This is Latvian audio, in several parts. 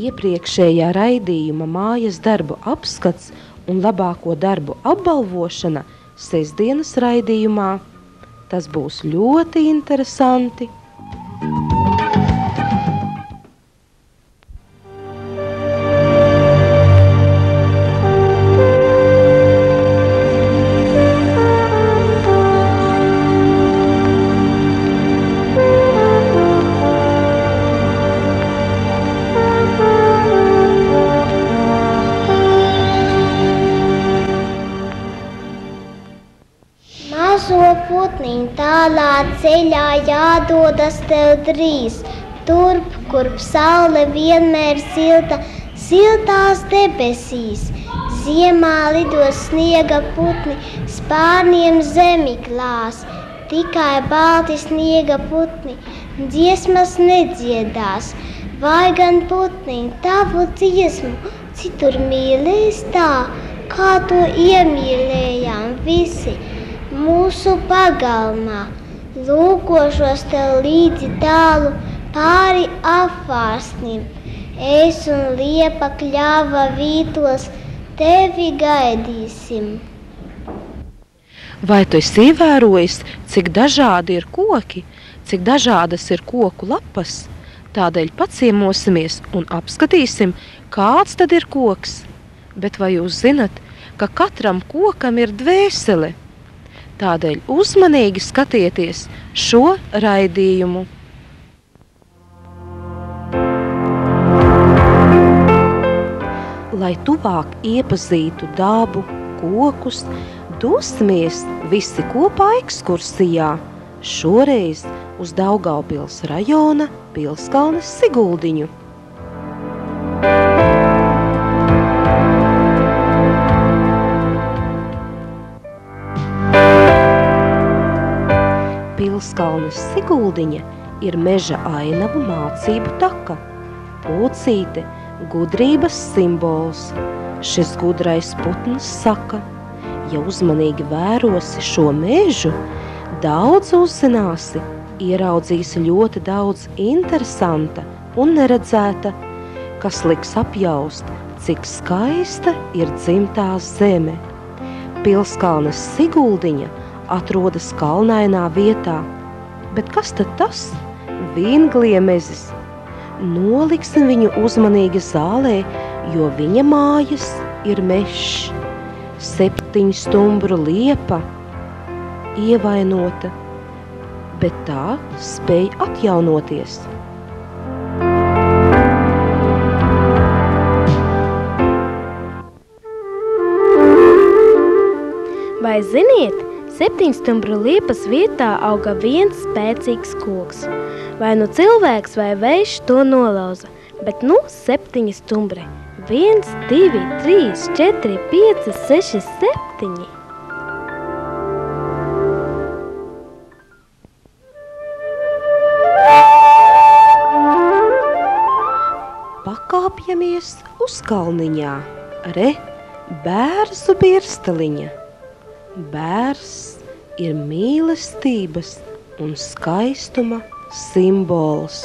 Iepriekšējā raidījuma mājas darbu apskats un labāko darbu apbalvošana sestdienas raidījumā. Tas būs ļoti interesanti. Tālā ceļā jādodas tev drīz, turp, kurp saule vienmēr silta, siltās debesīs. Ziemā lidos sniega putni, spārniem zemi klās, tikai balti sniega putni, dziesmas nedziedās. Vai gan putni tavu dziesmu citur mīlēs tā, kā to iemīlējām visi mūsu pagalmā. Lūkošos tev līdzi tālu pāri apvārsnim. Es un liepa kļava vītos tevi gaidīsim. Vai tu esi ievērojis, cik dažādi ir koki, cik dažādas ir koku lapas? Tādēļ paciemosimies un apskatīsim, kāds tad ir koks. Bet vai jūs zinat, ka katram kokam ir dvēsele? Tādēļ uzmanīgi skatieties šo raidījumu. Lai tuvāk iepazītu dabu, kokus, dosimies visi kopā ekskursijā. Šoreiz uz Daugavpils rajona Pilskalnes Siguldiņu. Pilskalnes Siguldiņa ir meža ainavu mācību taka. Pūcīte gudrības simbols. Šis gudrais putns saka, ja uzmanīgi vērosi šo mežu, daudz uzzināsi, ieraudzīsi ļoti daudz interesanta un neredzēta, kas liks apjaust, cik skaista ir dzimtā zeme. Pilskalnes Siguldiņa atrodas kalnainā vietā, bet kas tad tas? Vīngliemezis. Noliksim viņu uzmanīgi zālē, jo viņa mājas ir mežs. 7 stumbru liepa, ievainota, bet tā spēj atjaunoties. Vai ziniet, 7 stumbru liepas vietā auga viens spēcīgs koks. Vai nu cilvēks vai vējš to nolauza, bet 7 stumbri. 1, 2, 3, 4, 5, 6, 7. Pakāpjamies uz kalniņā. Re, bērzu birsteliņa. Bērs ir mīlestības un skaistuma simbols.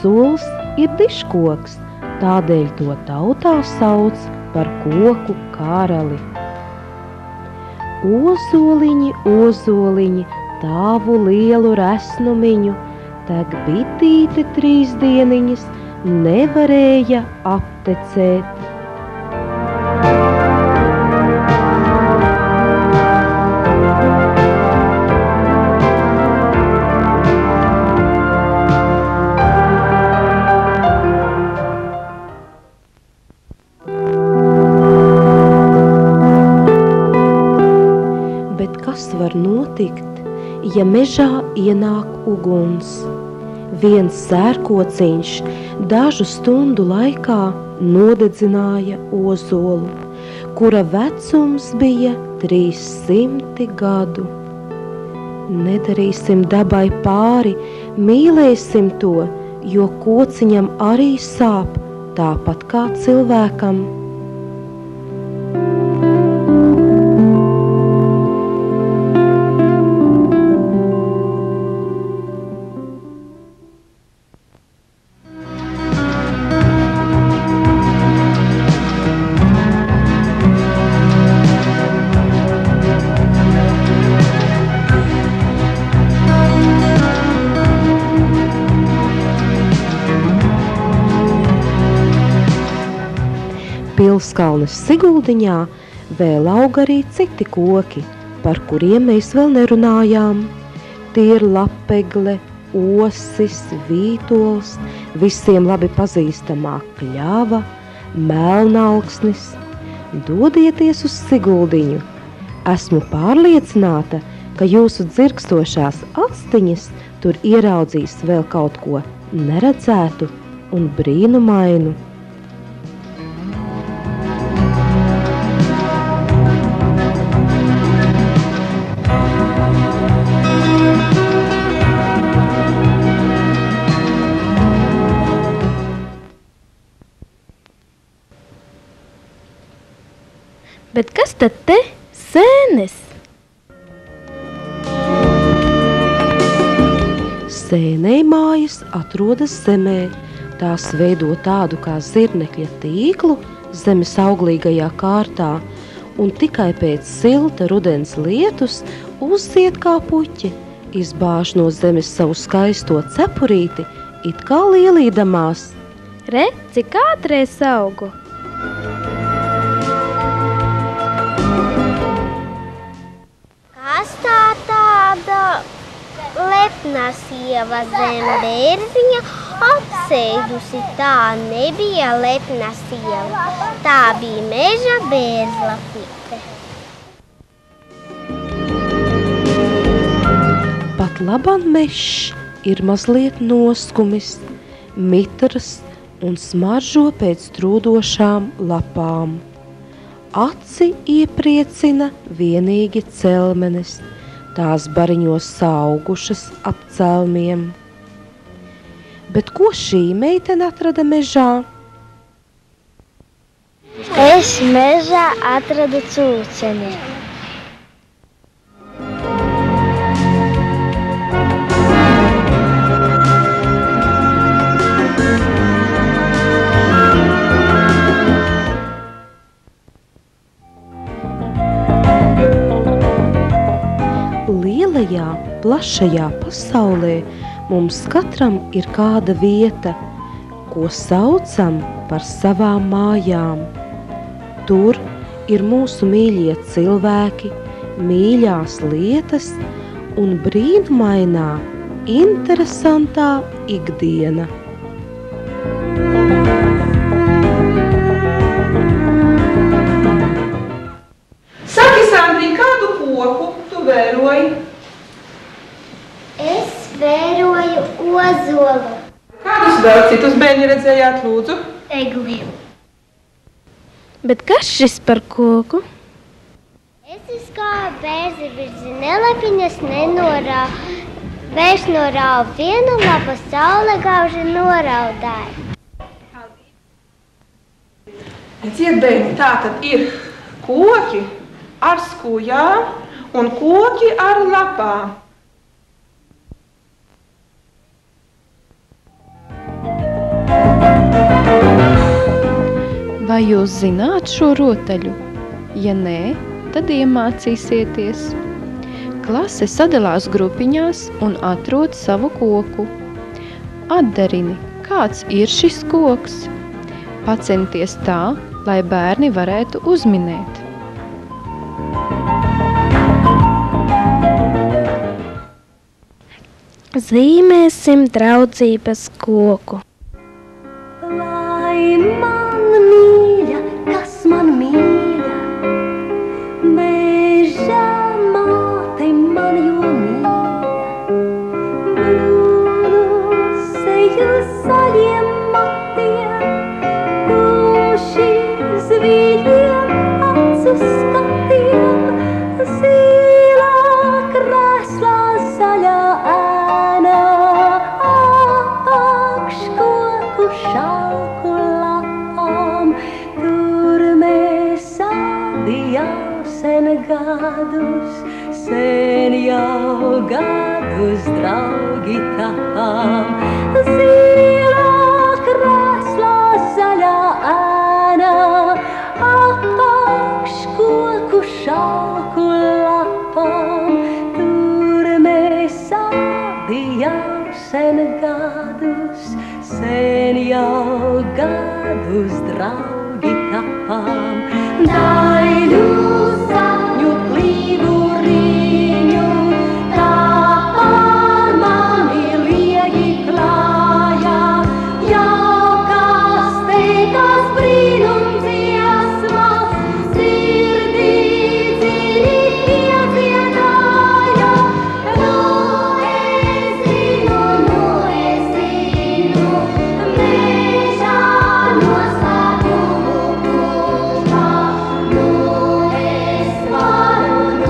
Ozols ir dižkoks, tādēļ to tautā sauc par koku karali. Ozoliņi, ozoliņi, tavu lielu resnumiņu, tag bitīte 3 dieniņas nevarēja aptecēt. Bet kas var notikt, ja mežā ienāk uguns? Viens sērkociņš dažu stundu laikā nodedzināja ozolu, kura vecums bija 300 gadu. Nedarīsim dabai pāri, mīlēsim to, jo kociņam arī sāp, tāpat kā cilvēkam. Pilskalnes Siguldiņā vēl aug arī citi koki, par kuriem mēs vēl nerunājām. Tie ir lapegle, osis, vītols, visiem labi pazīstamā kļava, melnauksnis. Dodieties uz Siguldiņu. Esmu pārliecināta, ka jūsu dzirkstošās astiņas tur ieraudzīs vēl kaut ko neredzētu un brīnumainu. Bet kas tad te sēnes? Sēnei mājas atrodas zemē. Tās veido tādu kā zirnekļa tīklu zemes auglīgajā kārtā, un tikai pēc silta rudens lietus uzzied kā puķi, izbāž no zemes savu skaisto cepurīti, it kā lielīdamās. Re, cik ātreiz augu! Kas tā tāda lepna sieva zem bērziņa apsēdusi? Tā nebija lepna sieva, tā bija meža bērzlapīte. Pat labam mežs ir mazliet noskumis, mitrs un smaržo pēc trūdošām lapām. Aci iepriecina vienīgi celmenes, tās bariņos saugušas ap celmiem. Bet ko šī meitene atrada mežā? Es mežā atradu cūceni. Lielajā, plašajā pasaulē mums katram ir kāda vieta, ko saucam par savām mājām. Tur ir mūsu mīļie cilvēki, mīļās lietas un brīnumainā, interesantā ikdiena. Saki, Sandriņ, kādu koku tu vēroji? Es vēroju ozolu. Kādus vēl citus bērni redzējāt, lūdzu? Egli. Bet kas šis par koku? Es izkāju bērzi virzi nelapiņas vērš norāvu vienu lapu, saule gauži noraudāja. Redziet, bērni, tā tad ir koki ar skujām un koki ar lapām. Vai jūs zināt šo rotaļu? Ja nē, tad iemācīsieties. Klase sadalās grupiņās un atrod savu koku. Atdarini, kāds ir šis koks? Pacenties tā, lai bērni varētu uzminēt. Zīmēsim draudzības koku. Vai man mīļa, kas man mīļa, meža māte man jo mīļa, brūnu seju zaļiem matiem, gūši zvīļiem acu skatiem, zilā krēslā zaļā ēna, apakškoku šalku lapām, tur mēs sādījām sen jau gadus draugi tapām. Zilā krēslā zaļā ēna, apakškoku šalku lapām, tur mēs sādījām sen jau gadus draugi tapām. Daļu sapņu klīvuriņu, tā pār mani liegi klājā, jaukās teikas brīnumdziesmas, sirdī dziļi iedziedāja. Nu es zinu, mežā noslēpumu kopā. Nu es varu,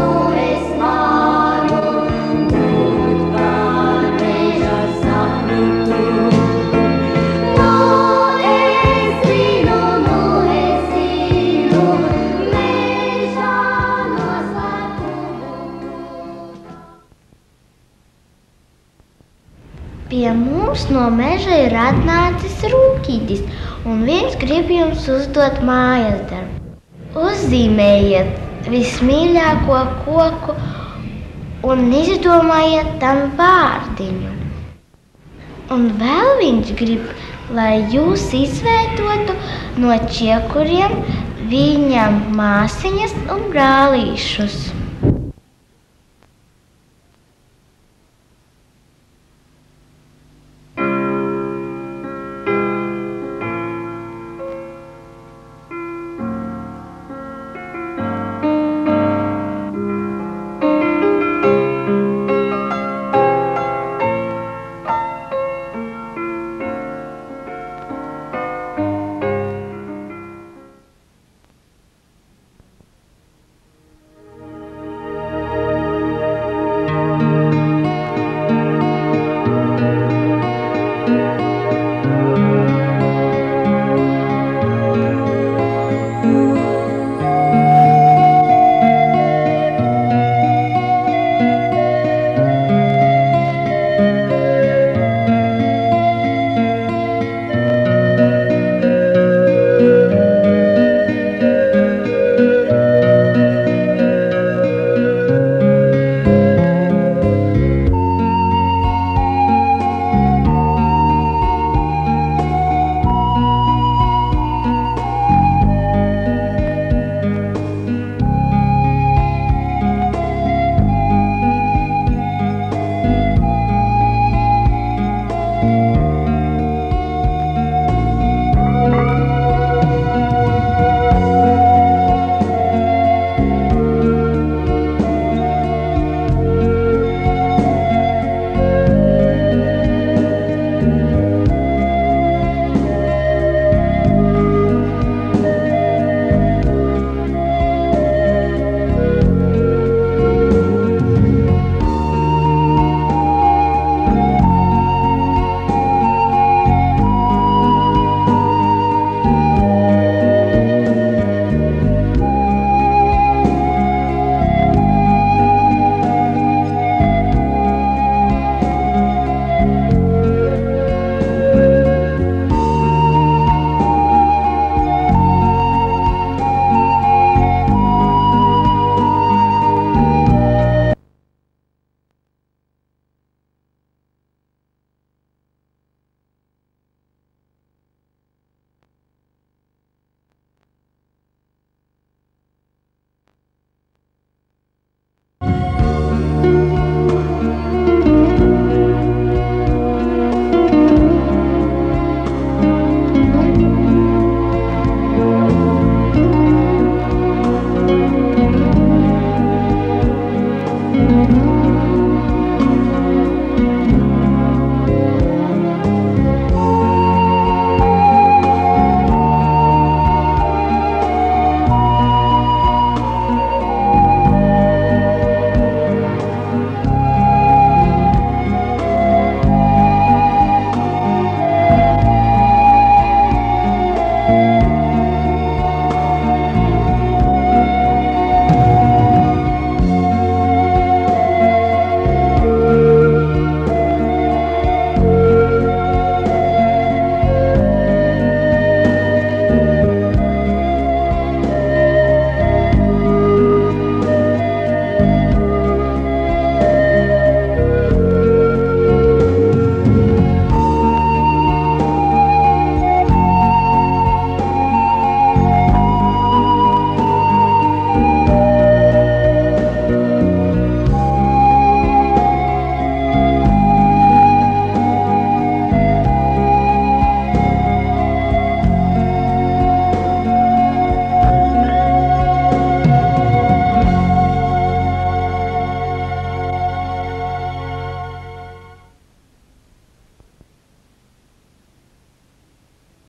būt par meža sapņu klubu. Nu es zinu, mežā noslēpumu. Pie mums no meža ir atnācis rūkītis, un viņš grib jums uzdot mājas darbu. Uzzīmējiet vismīļāko koku un izdomājiet tam vārdiņu. Un vēl viņš grib, lai jūs izveidotu no čiekuriem viņam māsiņas un brālīšus.